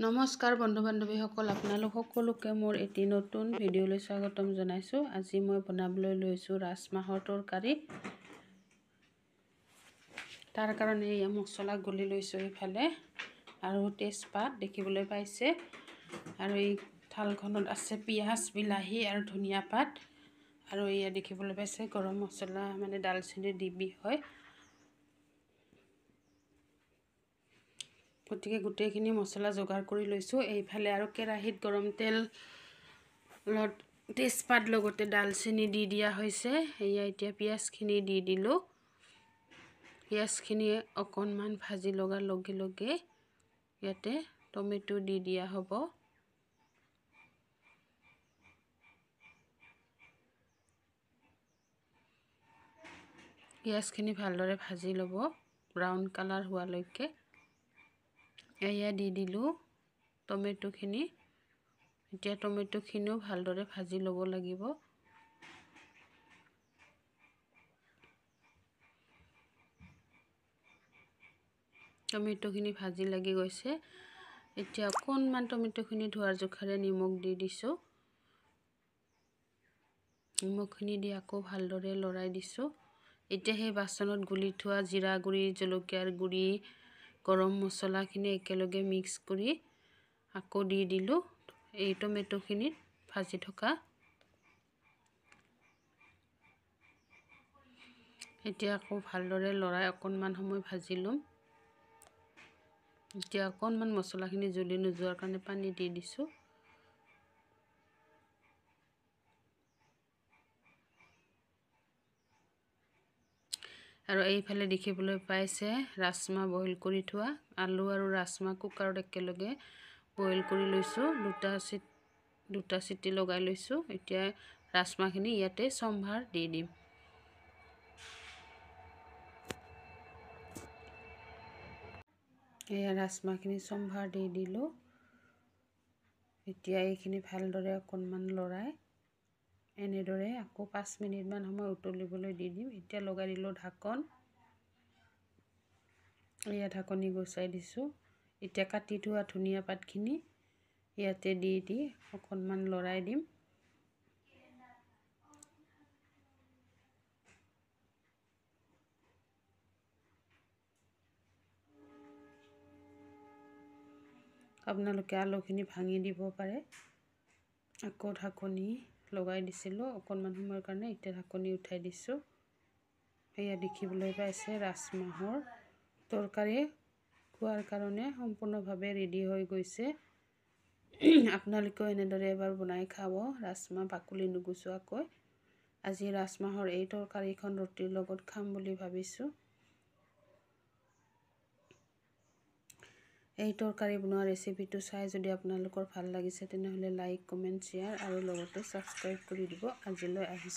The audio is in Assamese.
নমস্কাৰ বন্ধু বান্ধৱীসকল, আপোনালোক সকলোকে মোৰ এটি নতুন ভিডিঅ'লৈ স্বাগতম জনাইছোঁ। আজি মই বনাবলৈ লৈছোঁ ৰাজমাহৰ তৰকাৰী। তাৰ কাৰণে এই মছলা গুলি লৈছোঁ এইফালে, আৰু তেজপাত দেখিবলৈ পাইছে, আৰু এই থালখনত আছে পিঁয়াজ, বিলাহী আৰু ধনিয়া পাত, আৰু এয়া দেখিবলৈ পাইছে গৰম মছলা মানে দালচেনি ডিবি হয়। গতিকে গোটেইখিনি মছলা যোগাৰ কৰি লৈছোঁ। এইফালে আৰু কেৰাহীত গৰম তেলত তেজপাত লগতে দালচেনি দি দিয়া হৈছে। এয়া এতিয়া পিঁয়াজখিনি দি দিলোঁ। পিঁয়াজখিনি অকণমান ভাজি লগাৰ লগে লগে ইয়াতে টমেটো দি দিয়া হ'ব। পিঁয়াজখিনি ভালদৰে ভাজি ল'ব ব্ৰাউন কালাৰ হোৱালৈকে। এয়া দি দিলোঁ টমেটোখিনি। এতিয়া টমেটোখিনিও ভালদৰে ভাজি ল'ব লাগিব। টমেটোখিনি ভাজি লাগি গৈছে। এতিয়া অকণমান টমেটোখিনি ধোৱাৰ জোখাৰে নিমখ দি দিছোঁ। নিমখখিনি দি আকৌ ভালদৰে লৰাই দিছোঁ। এতিয়া সেই বাচনত গুলি থোৱা জিৰা গুড়ি, জলকীয়াৰ গুড়ি, গৰম মছলাখিনি একেলগে মিক্স কৰি আকৌ দি দিলোঁ এই টমেটোখিনিত ভাজি থকা। এতিয়া আকৌ ভালদৰে লৰাই অকণমান সময় ভাজি ল'ম। এতিয়া অকণমান মছলাখিনি জ্বলি নোযোৱাৰ কাৰণে পানী দি দিছোঁ। আৰু এইফালে দেখিবলৈ পাইছে ৰাজমাহ বইল কৰি থোৱা। আলু আৰু ৰাজমাহ কুকাৰত একেলগে বইল কৰি লৈছোঁ। দুটা চিটি লগাই লৈছোঁ। এতিয়া ৰাজমাহখিনি ইয়াতে সম্ভাৰ দি দিম। এয়া ৰাজমাহখিনি সম্ভাৰ দি দিলোঁ। এতিয়া এইখিনি ভালদৰে অকণমান লৰাই এনেদৰে আকৌ 5 মিনিটমান সময় উতলিবলৈ দি দিম। এতিয়া লগাই দিলোঁ ঢাকন। এয়া ঢাকনি গুচাই দিছোঁ। এতিয়া কাটি থোৱা ধনিয়া পাতখিনি ইয়াতে দি অকণমান লৰাই দিম। আপোনালোকে আলুখিনি ভাঙি দিব পাৰে। আকৌ ঢাকনি লগাই দিছিলোঁ অকণমান সময়ৰ কাৰণে। এতিয়া ঢাকনি উঠাই দিছোঁ। এয়া দেখিবলৈ পাইছে ৰাজমাহৰ তৰকাৰী খোৱাৰ কাৰণে সম্পূৰ্ণভাৱে ৰেডি হৈ গৈছে। আপোনালোকেও এনেদৰে এবাৰ বনাই খাব, ৰাজমাহ বাকলি নুগুচোৱাকৈ। আজি ৰাজমাহৰ এই তৰকাৰীখন ৰুটিৰ লগত খাম বুলি ভাবিছোঁ। এই তৰকাৰী বনোৱা ৰেচিপিটো চাই যদি আপোনালোকৰ ভাল লাগিছে তেনেহ'লে লাইক, কমেণ্ট, শ্বেয়াৰ আৰু লগতে ছাবস্ক্ৰাইব কৰি দিব। আজিলৈ আহিছোঁ।